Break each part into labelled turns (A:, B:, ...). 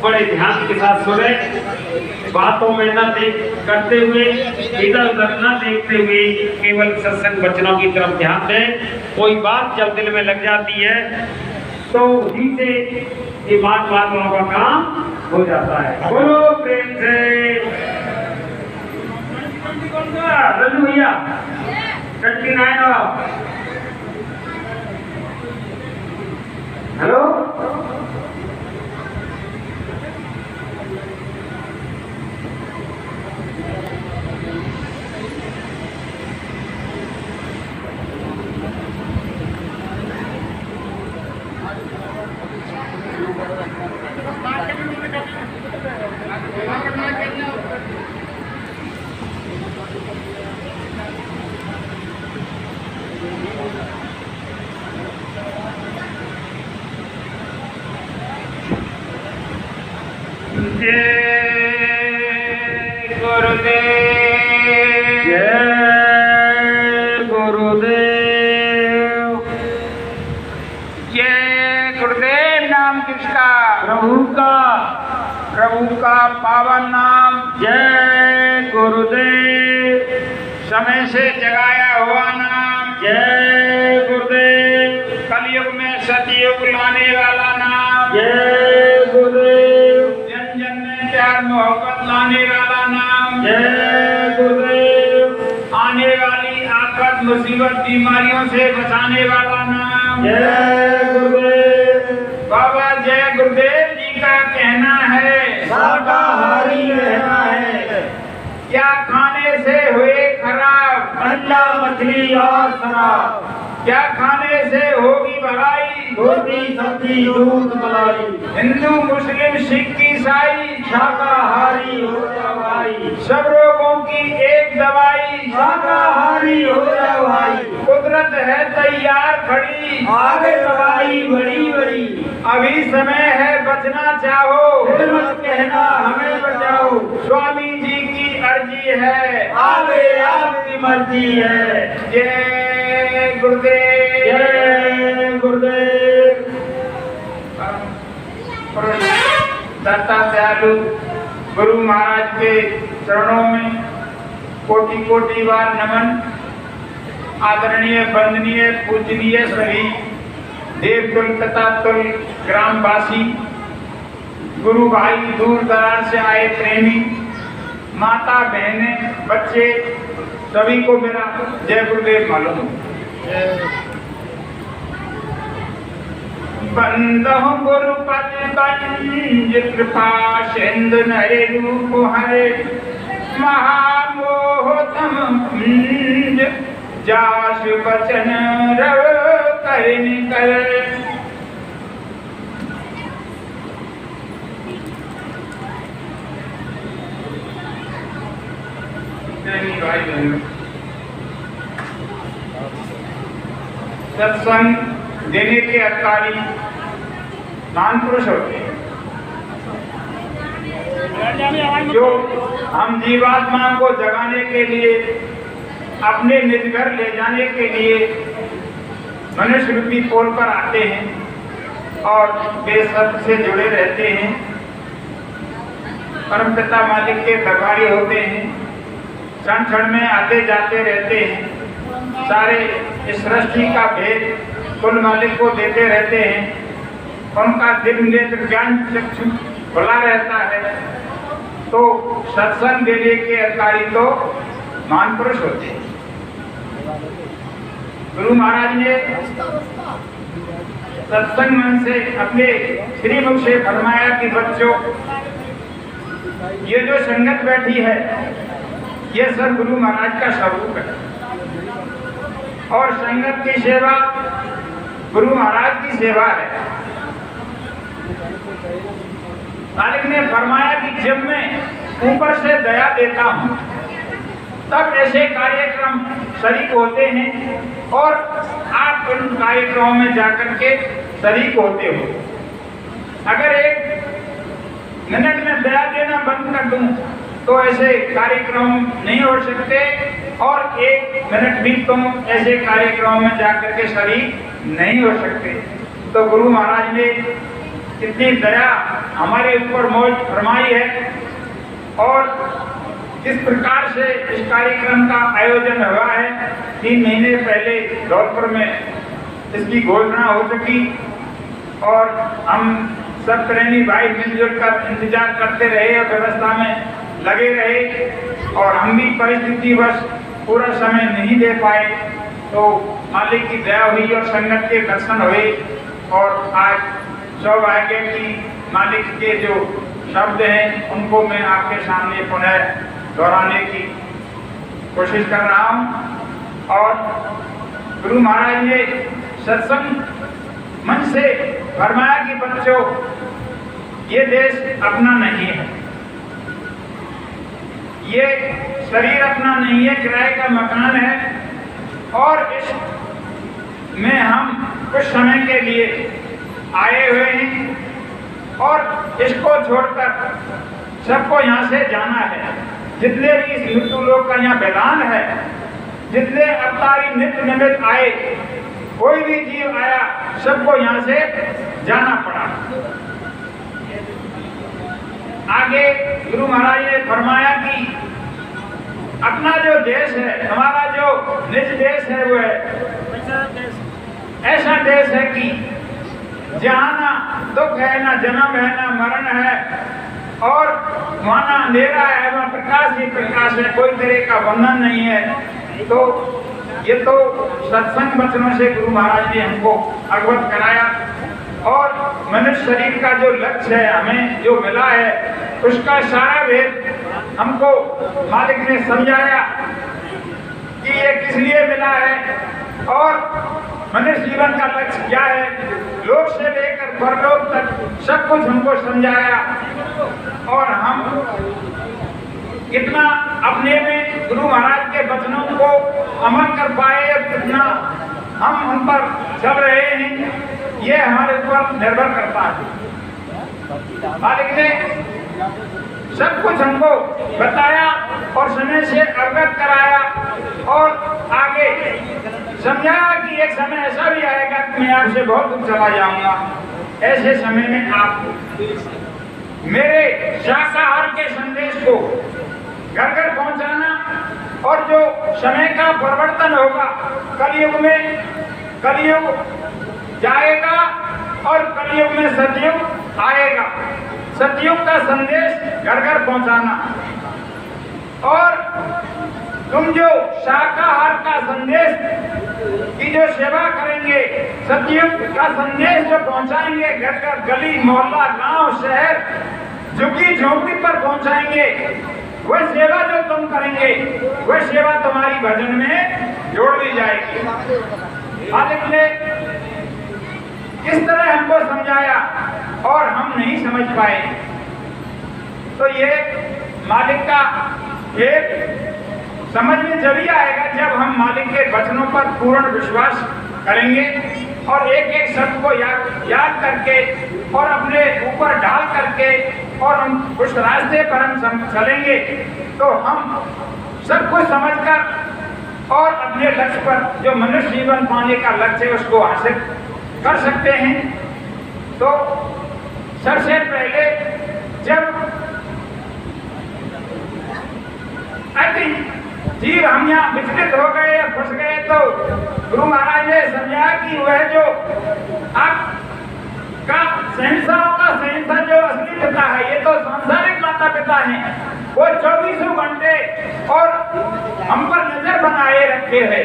A: बड़े ध्यान के साथ सुने, बातों में न करते हुए, इधर उधर न देखते हुए केवल सत्संग वचनों की तरफ ध्यान दें। कोई बात जब दिल में लग जाती है तो उसी से ईमान वालों का काम हो जाता है। बोलो प्रेम से रजू भैया 29 हेलो
B: प्रभु का पावन नाम।
A: जय गुरुदेव।
B: समय से जगाया हुआ नाम।
A: जय गुरुदेव।
B: कलयुग में सतयुग लाने वाला नाम।
A: जय गुरुदेव।
B: जन जन में प्यार मोहब्बत लाने वाला नाम।
A: जय गुरुदेव।
B: आने वाली आफत मुसीबत बीमारियों से बचाने वाला नाम।
A: जय गुरुदेव।
B: बाबा जय गुरुदेव जी का कहना है
A: शाकाहारी रहना है।
B: क्या खाने से हुए खराब?
A: अंडा मछली और शराब।
B: क्या खाने से होगी भलाई?
A: रोटी सब्जी दूध मलाई।
B: हिंदू मुस्लिम सिख ईसाई
A: शाकाहारी हो जाओ भाई।
B: सब रोगों की एक दवाई
A: शाकाहारी हो जाओ भाई।
B: कुदरत है तैयार खड़ी,
A: आगे दवाई बड़ी बड़ी।
B: अभी समय है बचना चाहो,
A: फिर मत कहना हमें बचाओ।
B: स्वामी जी की अर्जी है,
A: आगे आपकी मर्जी है।
B: जय गुरुदेव।
A: जय गुरुदेव।
B: दत्ता दयालु गुरु महाराज के चरणों में कोटि कोटि बार नमन। आदरणीय वंदनीय पूजनीय सभी देवकुल तथा तुल ग्रामवासी, गुरु भाई, दूर दराज से आए प्रेमी, माता बहने, बच्चे, सभी को मेरा जय गुरुदेव मालूम। बंदहु गुरुपति पंज कृपा सिंधु नरे रूप हरे, महामोहतम कुंज जास बचन रव करनि कर। सत्संग देने के अधिकारी महान पुरुष होते हैं, जो हम जीवात्मा को जगाने के लिए, अपने निज घर ले जाने के लिए मनुष्य रूपी पोल पर आते हैं और बेसब्र से जुड़े रहते हैं। परमपिता मालिक के दरबारी होते हैं, क्षण क्षण में आते जाते रहते हैं। सारे इस सृष्टि का भेद कुल मालिक को देते रहते हैं। उनका दिल नेत्र ज्ञान चक्षु खुला रहता है। तो सत्संग देने के अधिकारी तो महान पुरुष होते हैं। गुरु महाराज ने सत्संग मन से अपने श्रीमुख से फरमाया कि बच्चों, ये जो संगत बैठी है ये सब गुरु महाराज का स्वरूप है, और संगत की सेवा गुरु महाराज की सेवा है। मालिक ने फरमाया कि जब मैं ऊपर से दया देता हूँ तब ऐसे कार्यक्रम शरीक होते हैं और आप उन कार्यक्रमों में जाकर के शरीक होते हो। अगर एक मिनट में दया देना बंद कर दूं तो ऐसे कार्यक्रम नहीं हो सकते, और एक मिनट भी तुम ऐसे कार्यक्रम में जाकर के शरीक नहीं हो सकते। तो गुरु महाराज ने इतनी दया हमारे ऊपर मौज फरमाई है और इस प्रकार से इस कार्यक्रम का आयोजन हुआ है। 3 महीने पहले धौलपुर में इसकी घोषणा हो चुकी और हम सब प्रेमी भाई मिलजुल कर इंतजार करते रहे और व्यवस्था में लगे रहे और हम भी परिस्थितिवश पूरा समय नहीं दे पाए, तो मालिक की दया हुई और संगत के दर्शन हुए और आज सौभाग्य की मालिक के जो शब्द हैं उनको मैं आपके सामने पुनः दोहराने की कोशिश कर रहा हूं। और गुरु महाराज ने सत्संग मन से फरमाया कि बच्चों, ये देश अपना नहीं है, ये शरीर अपना नहीं है, किराए का मकान है और इस में हम कुछ समय के लिए आए हुए हैं और इसको छोड़कर सबको यहाँ से जाना है। जितने भी इस मृत्यु लोक का यहाँ मैदान है, जितने अवतारी नित्य निमित्त आए, कोई भी जीव आया, सबको यहाँ से जाना पड़ा। आगे गुरु महाराज ने फरमाया कि अपना जो देश है, हमारा जो निज देश है, वो है ऐसा देश है कि जहाँ ना दुख है, ना जन्म है, ना मरण है और वहाँ ना अंधेरा है, वहाँ प्रकाश ही प्रकाश है, कोई तरह का बंधन नहीं है। तो ये तो सत्संग वचनों से गुरु महाराज ने हमको अवगत कराया और मनुष्य शरीर का जो लक्ष्य है, हमें जो मिला है, उसका सारा भेद हमको मालिक ने समझाया कि ये किस लिए मिला है और मनुष्य जीवन का लक्ष्य क्या है। लोक से लेकर परलोक तक सब कुछ हमको समझाया और हम कितना अपने में गुरु महाराज के वचनों को अमल कर पाए और कितना हम उन पर चल रहे हैं, ये हमारे ऊपर निर्भर करता है। मालिक ने सब कुछ हमको बताया और समय से अवगत कराया और आगे समझाया कि एक समय ऐसा भी आएगा कि मैं आपसे बहुत दूर चला जाऊंगा। ऐसे समय में आप मेरे शाकाहार के संदेश को घर घर पहुंचाना और जो समय का परिवर्तन होगा, कलयुग में कलयुग जाएगा और कलयुग में सतयुग आएगा। सतयुग का संदेश घर घर पहुंचाना और तुम जो शाकाहार का संदेश की जो सेवा करेंगे, सतयुग का संदेश जो पहुंचाएंगे, घर घर गली मोहल्ला गांव शहर झुग्गी झोंपड़ी पर पहुंचाएंगे, वह सेवा जो तुम करेंगे वह सेवा तुम्हारी भजन में जोड़ ली जाएगी। मालिक ने किस तरह हमको समझाया और हम नहीं समझ पाए, तो ये मालिक का एक समझ में जब आएगा जब हम मालिक के वचनों पर पूर्ण विश्वास करेंगे और एक एक शब्द को याद करके और अपने ऊपर डाल करके और हम उस रास्ते पर हम चलेंगे, तो हम सब कुछ समझकर और अपने लक्ष्य पर जो मनुष्य जीवन पाने का लक्ष्य है उसको हासिल कर सकते हैं। तो सबसे पहले जब जीव हम यहाँ विचलित हो गए या फंस गए, तो गुरु महाराज ने समझाया कि वह जो आपका शहंशाह का शहंशाह जो असली पिता है, ये तो सांसारिक माता पिता हैं, वो 24 घंटे और हम पर नजर बनाए रखे हैं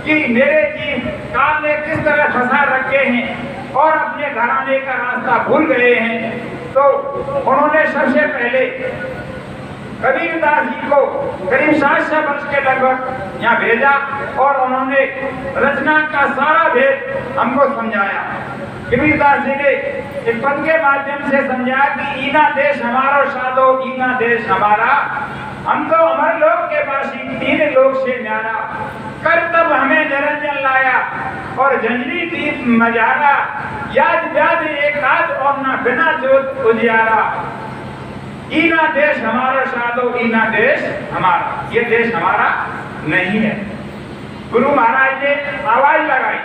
B: कि मेरे जीव काल ने किस तरह फंसा रखे हैं और अपने घराने का रास्ता भूल गए हैं। तो उन्होंने सबसे पहले कबीरदास जी को करीब 700 वर्ष के लगभग यहाँ भेजा और उन्होंने रचना का सारा भेद हमको समझाया। कबीरदास जी ने एक पद के माध्यम से समझाया कि ईना देश हमारा साधो, ईना देश हमारा, हम तो अमर लोक के वासी, 3 लोक से न्यारा, कर तब हमें निरंजन लाया और जंजरी दीप मजारा, याद व्याध एकाद और न बिना जोत उजियारा। ईना देश हमारा साधो, ईना देश हमारा, ये देश हमारा नहीं है। गुरु महाराज ने आवाज लगाई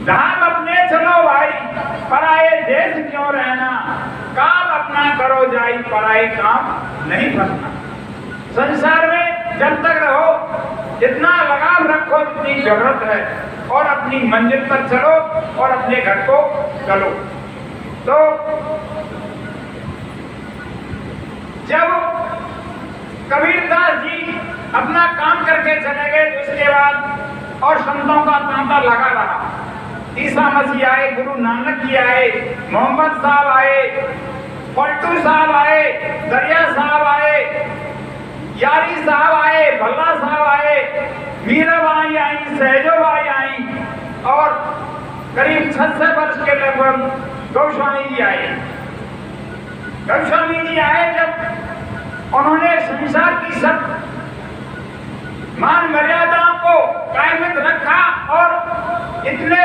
B: धाम अपने चलो भाई, पराए देश क्यों रहना, काम अपना करो जाई, पराए काम नहीं फंसना। संसार में जब तक रहो इतना लगाव रखो जितनी जरूरत है, और अपनी मंजिल पर चलो और अपने घर को चलो। तो जब कबीरदास जी अपना काम करके चले गए तो उसके बाद और संतों का तांता लगा रहा। ईसा मसीह आए, गुरु नानक जी आए, मोहम्मद साहब आए, पलटू साहब आए, दरिया साहब आए, यारी साहब आए, भल्ला साहब आए, मीराबाई आई, सहजोबाई आई, और करीब 600 वर्ष के लगभग गोस्वामी जी आए। गोस्वामी जी आए जब उन्होंने संसार की सब मान मर्यादाओं को कायमित रखा, और इतने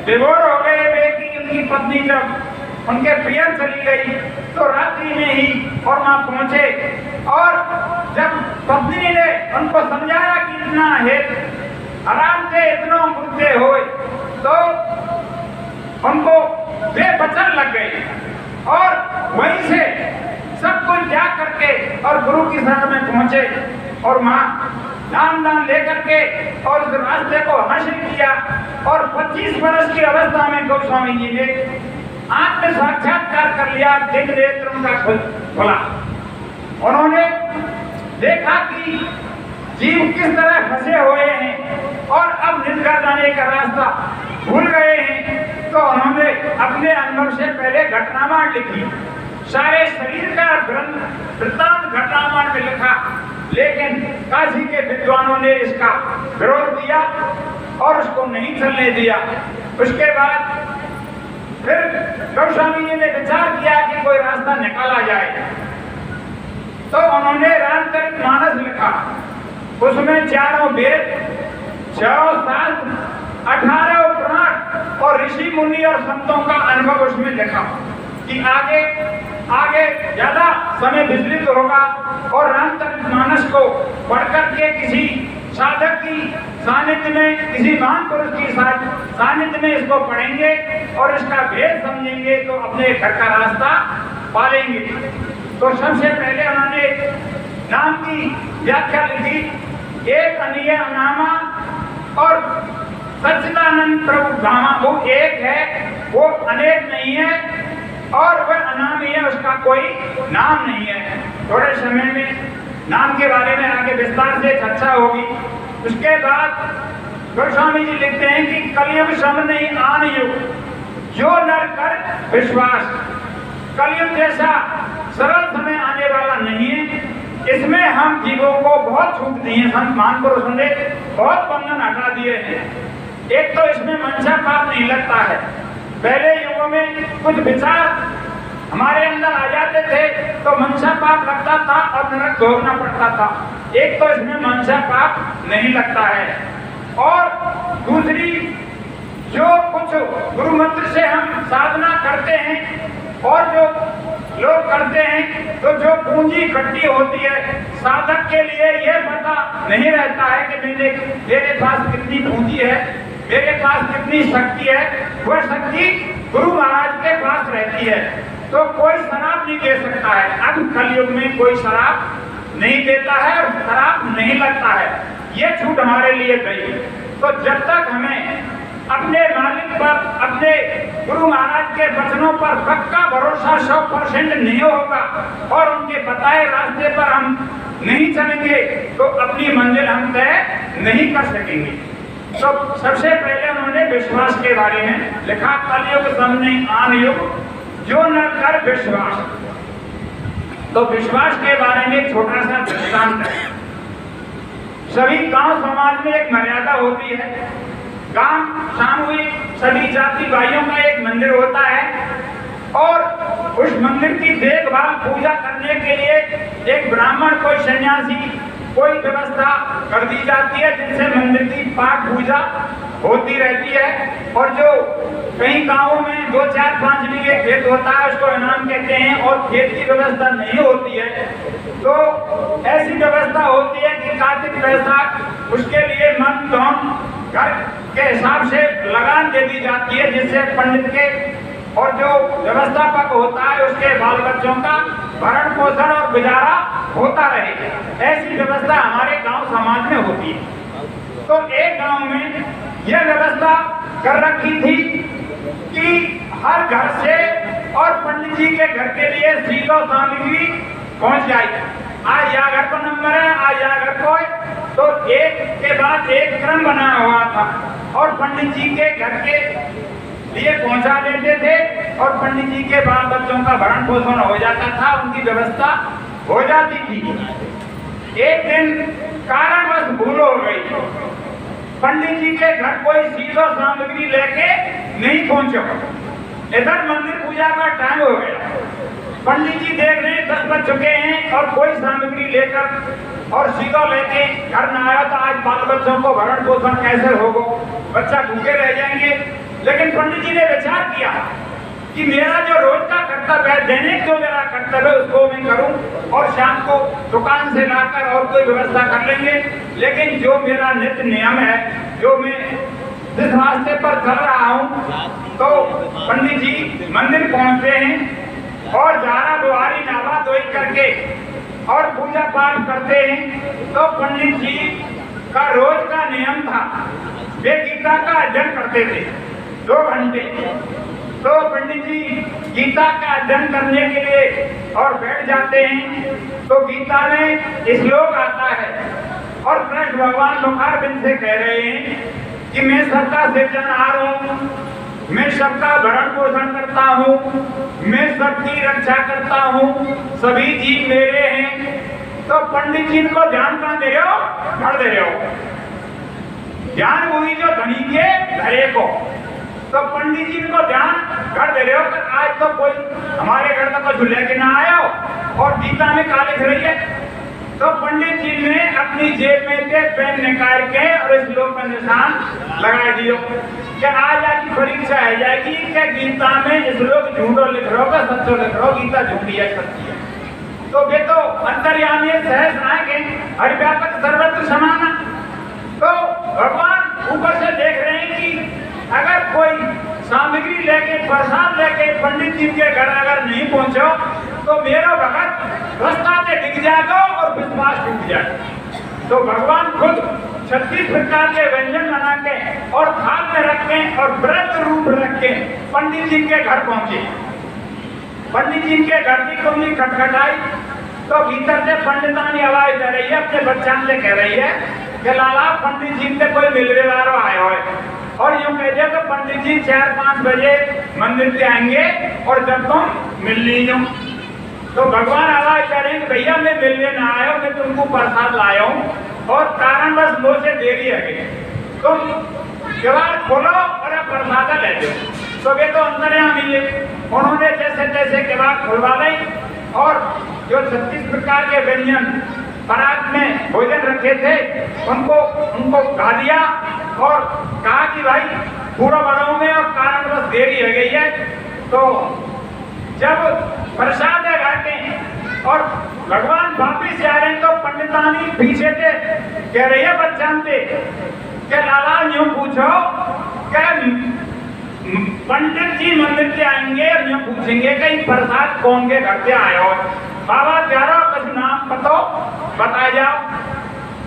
B: विभोर हो गए वे कि उनकी पत्नी जब उनके प्रिय चली गई तो रात्रि में ही और वहां पहुंचे, और जब पत्नी ने उनको समझाया कि इतना है आराम से इतना मुद्दे हो, तो उनको वे बचन लग गए, और वहीं से सब कुछ त्याग करके और गुरु की शरण में पहुंचे, और वहां नाम दान लेकर के और उस रास्ते को हासिल किया। और 25 वर्ष की अवस्था में गोस्वामी जी ने आत्म साक्षात्कार कर लिया, दिव्य नेत्र उनका खुला। उन्होंने देखा कि जीव किस तरह फंसे हुए हैं और अब निकल जाने का रास्ता भूल गए हैं, तो उन्होंने अपने अनुभव से पहले घटनावान लिखी, सारे शरीर का वृत्तांत घटनावान में लिखा। लेकिन काशी के विद्वानों ने इसका विरोध किया और उसको नहीं चलने दिया। उसके बाद फिर गोस्वामी जी ने विचार किया कि कोई रास्ता निकाला जाए, तो उन्होंने रामचरितमानस लिखा। उसमें 4 वेद, 6 शास्त्र, 18 पुराण और ऋषि मुनि और संतों का अनुभव उसमें लिखा कि आगे ज्यादा समय विचलित होगा, और रामचरितमानस को पढ़कर के किसी साधक की सानिध्य में, किसी महान पुरुष की सानिध्य में इसको पढ़ेंगे और इसका भेद समझेंगे तो अपने घर का रास्ता पालेंगे। तो सबसे पहले उन्होंने नाम की व्याख्या लिखी, एक अनिय नामा और सच्चिदानंद प्रभु धामा, वो एक है, वो अनेक नहीं है, और वह अनामी है, उसका कोई नाम नहीं है। थोड़े समय में नाम के बारे में आगे विस्तार से चर्चा होगी। उसके बाद गोस्वामी जी लिखते हैं कि कलयुग सम नहीं आन युग, जो नर कर विश्वास। कलयुग जैसा सरल समय आने वाला नहीं है, इसमें हम जीवों को बहुत छूट दी है। संत महान पुरुषों ने बहुत बंधन हटा दिए हैं। एक तो इसमें मंशा पाप नहीं लगता है। पहले युगों में कुछ विचार हमारे अंदर आ जाते थे तो मंशा पाप लगता था और नरक भोगना पड़ता था। एक तो इसमें मंशा पाप नहीं लगता है, और दूसरी जो कुछ गुरु मंत्र से हम साधना करते हैं और जो लोग करते हैं, तो जो पूंजी इकट्ठी होती है, साधक के लिए यह पता नहीं रहता है कि मेरे पास कितनी पूंजी है, मेरे पास कितनी शक्ति है। वह शक्ति गुरु महाराज के पास रहती है। तो कोई शराब नहीं दे सकता है। अब कलयुग में कोई शराब नहीं देता है और शराब नहीं लगता है, ये छूट हमारे लिए गई। तो जब तक हमें अपने मालिक पर, अपने गुरु महाराज के वचनों पर पक्का भरोसा 100% नहीं होगा और उनके बताए रास्ते पर हम नहीं चलेंगे, तो अपनी मंजिल हम तय नहीं कर सकेंगे। तो सबसे पहले उन्होंने विश्वास के बारे में लिखा, कलयुग सम नहीं आन युग, जो न कर विश्वास। तो विश्वास के बारे में छोटा सा दृष्टांत है। सभी गांव समाज में एक मर्यादा होती है। गांव सामूहिक सभी जाति भाइयों का एक मंदिर होता है, और उस मंदिर की देखभाल पूजा करने के लिए एक ब्राह्मण, कोई सन्यासी, कोई व्यवस्था कर दी जाती है, जिनसे मंदिर की पाठ पूजा होती रहती है। और जो कई गांवों में 2, 4, 5 बीघे खेत होता है, उसको इनाम कहते हैं, और खेत की व्यवस्था नहीं होती है, तो ऐसी व्यवस्था होती है कि कार्तिक बैसाख उसके लिए मन धन घर के हिसाब से लगान दे दी जाती है, जिससे पंडित के और जो व्यवस्थापक होता है उसके बाल बच्चों का भरण पोषण और गुजारा होता रहे। ऐसी व्यवस्था हमारे गांव समाज में होती है। तो एक गांव में यह व्यवस्था कर रखी थी कि हर घर से और पंडित जी के घर के लिए सीधो सामग्री पहुंच जाए। आज यहाँ घर का नंबर है, आज यहाँ घर को है, तो एक के बाद एक क्रम बना हुआ था और पंडित जी के घर के लिए पहुंचा देते थे और पंडित जी के बाल बच्चों का भरण पोषण हो जाता था, उनकी व्यवस्था हो जाती थी। एक दिन कारणवश भूल हो गई, पंडित जी के घर कोई सीधो सामग्री लेके नहीं पहुंचा। इधर मंदिर पूजा का टाइम हो गया, पंडित जी देख रहे हैं 10 बज चुके हैं और कोई सामग्री लेकर और सीधो लेके घर न आया, तो आज बाल बच्चों को भरण पोषण कैसे होगा, बच्चा भूखे रह जाएंगे। लेकिन पंडित जी ने विचार किया कि मेरा जो रोज का कर्तव्य है, दैनिक जो मेरा कर्तव्य है उसको मैं करूं और शाम को दुकान से लाकर और कोई व्यवस्था कर लेंगे। लेकिन जो मेरा नित्य नियम है, जो मैं जिस रास्ते पर चल रहा हूं, तो पंडित जी मंदिर पहुंचते हैं और जारा बुहारी नावा धोई करके और पूजा पाठ करते हैं। तो पंडित जी का रोज का नियम था, वे गीता का अध्ययन करते थे 2 घंटे। तो पंडित जी गीता का अध्ययन करने के लिए और बैठ जाते हैं, तो गीता में श्लोक आता है और कृष्ण भगवान मुखारबिंद से कह रहे हैं कि मैं सबका सृजनहार हूँ, मैं सबका भरण पोषण करता हूँ, मैं सबकी रक्षा करता हूँ, सभी जीव मेरे हैं। तो पंडित जी को ध्यान कहाँ दे रहे हो, घर दे रहे हो, ध्यान हुई जो धनी के घरे को। तो पंडित जी को ध्यान कर दे रहे हो कि आज तो कोई हमारे घर तक कुछ लेके ना आया हो और गीता में क्या लिख रही है। तो पंडित जी ने अपनी जेब में से पेन निकाल के और इस श्लोक में निशान लगा दियो कि आज आपकी परीक्षा है जाएगी कि गीता में इस श्लोक झूठो लिख रहे हो कि सच्चो लिख रहे हो, गीता झूठी है सच्ची है। तो वे तो अंतर्यामी सहज आएंगे, हरिव्यापक सर्वत्र समाना। तो भगवान ऊपर से देख रहे हैं कि अगर कोई सामग्री लेके प्रसाद लेके पंडित जी के घर अगर नहीं पहुंचो तो मेरा भगत रास्ता से डिग जाएगा और विश्वास टूट जाएगा। तो भगवान खुद 36 प्रकार के व्यंजन बना के और थाल में रख के और व्रत रूप रख के पंडित जी के घर पहुंचे। पंडित जी के घर की कुंडली खटखटाई तो भीतर से पंडितानी आवाज दे रही है, अपने बच्चा से कह रही है कि लाला पंडित जी से कोई मिलने वाला आया है और यूं कह दिया तो पंडित जी 4-5 बजे मंदिर से आएंगे और जब तुम मिल लीजिए। तो भगवान आवाज कह रहे हैं कि भैया मैं मिलने ना आया हूं, मैं तुमको प्रसाद लाया हूं और कारणवश मुझसे देरी है गई, तुम केवाड़ खोलो और अब प्रसाद ले लो। तो वे तो अंतर्यामी है, उन्होंने जैसे तैसे केवाड़ खुलवा ली और जो 36 प्रकार के व्यंजन परात में भोजन रखे थे उनको गा दिया और कहा कि भाई पूरा बढ़ाओ में और कारणवश देरी हो गई है। तो जब प्रसाद लगाते हैं और भगवान वापिस जा रहे हैं तो पंडितानी पीछे से कह रही है बच्चान से कि लाला यूं पूछो कि पंडित जी मंदिर से आएंगे और यूं पूछेंगे कि प्रसाद कौन के घर से आया हो, बाबा प्यारा कुछ नाम बता जाओ।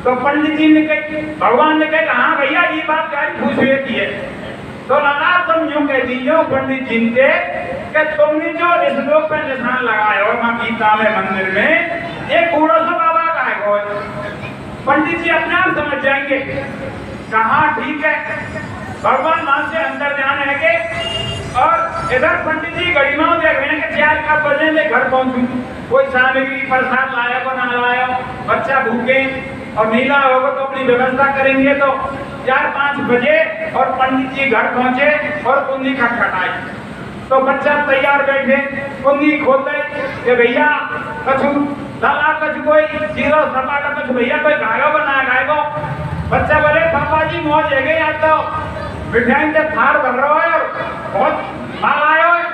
B: तो पंडित जी ने कही, भगवान ने कहा हाँ भैया ये बात क्या पूछ रही थी है। तो लाला तुम यूं कह दीजिए पंडित जी से कि तुमने जो इस श्लोक पे निशान लगाया हो मां गीता में मंदिर में, एक बूढ़ा सा बाबा का है। पंडित जी अपने आप समझ जाएंगे, कहा ठीक है। भगवान वहां से अंदर ध्यान है और इधर पंडित जी गड़िमाओं देख रहे हैं कि 4 बजे में घर पहुंचू, कोई सामग्री प्रसाद लाया को ना लाया, बच्चा भूखे और नीला होगा तो अपनी व्यवस्था करेंगे। तो 4-5 बजे और पंडित जी घर पहुंचे और कुंडी खटखटाई तो बच्चा तैयार बैठे, कुंडी खोलते कि भैया कछु लाला कछु कोई जीरो सपाटा कछु भैया कोई गायो बना गायो। बच्चा बोले पापा जी मौज है गई, आज तो मिठाई से थार भर रहा है और बहुत माल आयो है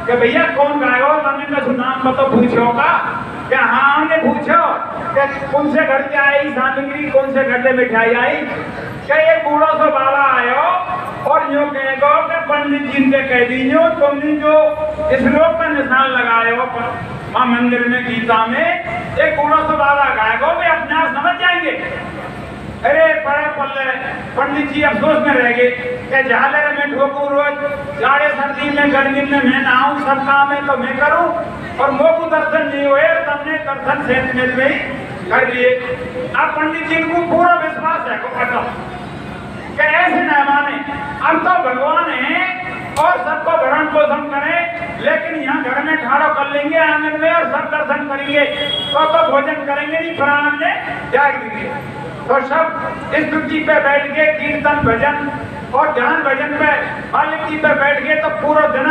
B: कि भैया कौन गायो, मैंने कछु नाम मतलब पूछो का क्या? हाँ हमने पूछो कि कौन से घर से आई सामग्री, कौन से घर से मिठाई आई। कि एक बूढ़ा सा बाबा आयो और यूं कहेगो कि पंडित जी ने कह दीजिए तुमने जो इस लोक का निशान लगायो मां मंदिर में गीता में, एक बूढ़ा सा बाबा गाएगो वे अपने आप समझ जाएंगे। अरे पढ़े पल्ले पंडित जी अफसोस में रह गए कि झाले में ठोकू रोज, जाड़े सर्दी में गर्मी में मैं नहाऊं, सब काम है तो मैं करूं और मोकू दर्शन नहीं हुए, तुमने दर्शन से में कर लिए। अब पंडित जी को पूरा विश्वास है को पता कि ऐसे न माने, अब तो भगवान है और सबको भरण पोषण करें, लेकिन यहाँ घर में ठाड़ो कर लेंगे आंगन में और सब दर्शन करेंगे तो भोजन करेंगे नहीं, प्राण में जाग देंगे। तो सब इस तुलसी पे बैठ के कीर्तन भजन और ध्यान भजन पे मालिक जी पे बैठ गए तो पूरा दिन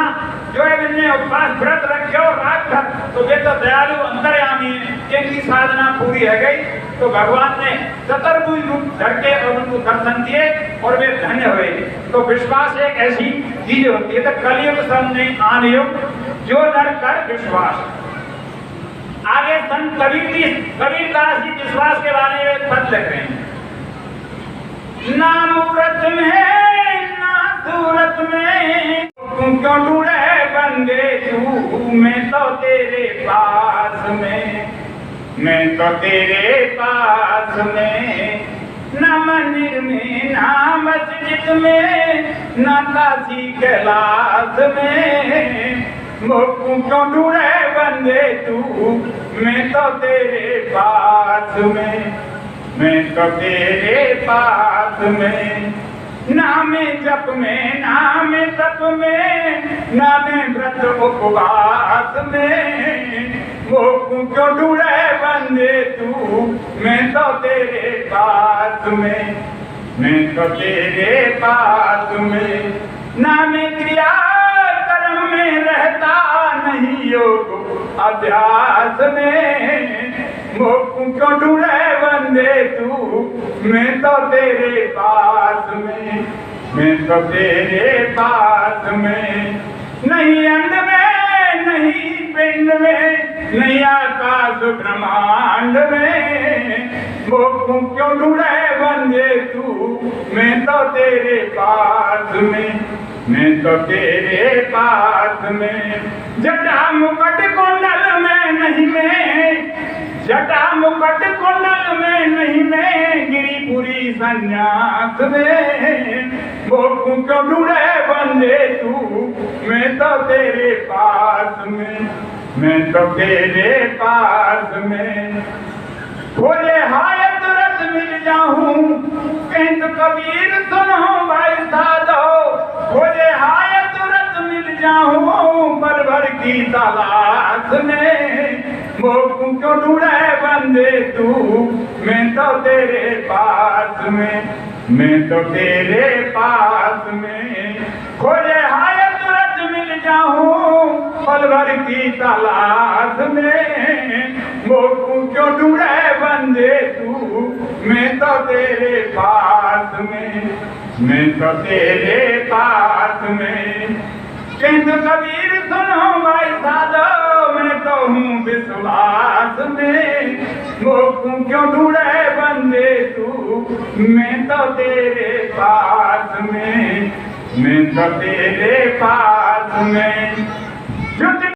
B: जो है मैंने उपवास व्रत रखे और रात भर, तो वे तो दयालु अंतर्यामी है, जिनकी साधना पूरी है गई तो भगवान ने चतुर्भुज रूप धर के और उनको दर्शन दिए और वे धन्य हुए। तो विश्वास एक ऐसी चीज होती है। तो कलयुग सामने आन युग जो नर कर विश्वास। आगे संत कबीरदास जी विश्वास के बारे में पद लिख रहे हैं, ना मूरत में ना सूरत में तू क्यों ढूंढे बंदे तू, मैं तो तेरे पास में, मैं तो तेरे पास में, ना मंदिर में ना मस्जिद में ना काशी कैलाश में, मोकू क्यों ढूंढे बंदे तू, मैं तो तेरे पास में, मैं तो तेरे पास में, नाम जप में नाम तप में नाम व्रत उपवास में, मोकू क्यों ढूंढे बंदे तू, मैं तो तेरे पास में, मैं तो तेरे पास में, नाम क्रिया कर्म में रहता नहीं योग अभ्यास में, मोकू क्यों ढूंढे बंदे तू, मैं तो तेरे पास में, मैं तो तेरे पास में, नहीं अंड में नहीं पिंड में नहीं आकाश ब्रह्मांड में, मोकू क्यों ढूंढे बंदे तू, मैं तो तेरे पास में, मैं तो तेरे पास में, जटा मुकुट कुंडल में नहीं मैं, जटा मुकुट कुंडल में नहीं मैं, गिरिपुरी संन्यास में, मोकू क्यों ढूंढे बंदे तू, मैं तो तेरे पास में, मैं तो तेरे पास में, खोजे हाय तुरंत मिल जाऊं, कहीं तो कबीर सुनो भाई साधो, खोजे हाय तुरंत मिल जाऊं, पल भर की तलाश में, मोकू क्यों ढूंढे बंदे तू, मैं तो तेरे पास में, मैं तो तेरे पास में, खोजे हाय तुरंत मिल जाऊं, पल भर की तलाश में, मोकू क्यों ढूंढे बंदे तू, मैं तो तेरे पास में, मैं तो तेरे पास में, किंतु कबीर सुनो भाई साधो, मैं तो हूँ विश्वास में, मोकू क्यों ढूंढे बंदे तू, मैं तो तेरे पास में, मैं तो तेरे पास में।